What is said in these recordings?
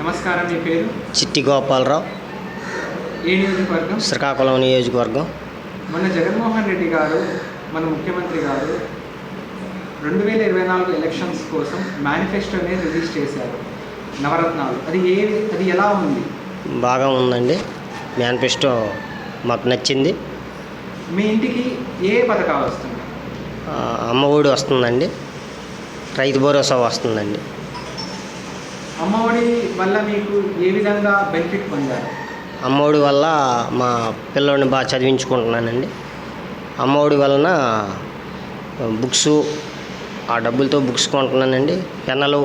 నమస్కారం, మీ పేరు? చిట్టి గోపాలరావు, ఏ నియోజకవర్గం? శ్రీకాకుళం నియోజకవర్గం. మొన్న జగన్మోహన్ రెడ్డి గారు, మన ముఖ్యమంత్రి గారు 2024 ఎలక్షన్స్ కోసం మేనిఫెస్టోని రిలీజ్ చేశారు, నవరత్నాలు. అది ఎలా ఉంది? బాగా ఉందండి. మేనిఫెస్టో మాకు నచ్చింది. మీ ఇంటికి ఏ పథకాలు వస్తున్నాయి? అమ్మఒడి వస్తుందండి, రైతు భరోసా వస్తుందండి. అమ్మఒడి వల్ల మీకు ఏ విధంగా బెనిఫిట్ పొందారు? అమ్మఒడి వల్ల మా పిల్లోడిని బాగా చదివించుకుంటున్నానండి. అమ్మఒడి వలన బుక్స్, ఆ డబ్బులతో బుక్స్ కొంటున్నానండి. పెన్నులు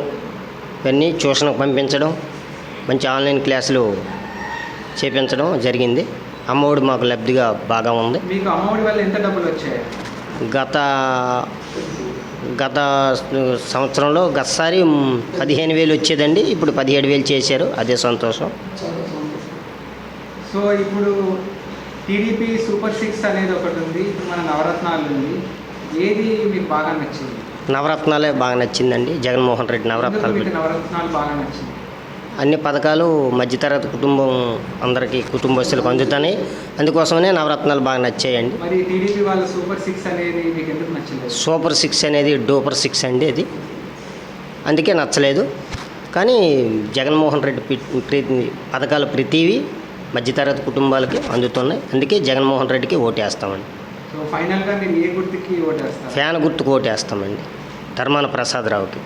ఇవన్నీ ట్యూషన్కి పంపించడం, మంచి ఆన్లైన్ క్లాసులు చేపించడం జరిగింది. అమ్మఒడి మాకు లబ్ధిగా బాగా ఉంది. మీకు అమ్మఒడి వల్ల ఎంత డబ్బులు వచ్చాయి? గత సంవత్సరంలో గతసారి 15,000 వచ్చేదండి. ఇప్పుడు 17,000 చేశారు. అదే సంతోషం. సో ఇప్పుడు టీడీపీ సూపర్ 6 అనేది ఒకటి ఉంది, ఇప్పుడు మన నవరత్నాలు ఉంది. ఏది మీకు బాగా నచ్చింది? నవరత్నాలే బాగా నచ్చిందండి. జగన్మోహన్ రెడ్డి నవరత్నాలు బాగా నచ్చింది. అన్ని పథకాలు మధ్యతరగతి కుటుంబం అందరికీ కుటుంబస్తులకు అందుతాయి. అందుకోసమనే నవరత్నాలు బాగా నచ్చాయండి. మరి టీడీపీ వాళ్ళ సూపర్ 6 అనేది మీకు ఎందుకు నచ్చలేదు? సూపర్ 6 అనేది డూపర్ 6 అండి. అది అందుకే నచ్చలేదు. కానీ జగన్మోహన్ రెడ్డి పథకాలు ప్రతివి మధ్యతరగతి కుటుంబాలకి అందుతున్నాయి. అందుకే జగన్మోహన్ రెడ్డికి ఓటేస్తామండి. సో ఫైనల్గా మీరు ఏ గుర్తుకి ఓటేస్తారు? ఫ్యాన్ గుర్తుకు ఓటేస్తామండి, ధర్మాన ప్రసాదరావుకి.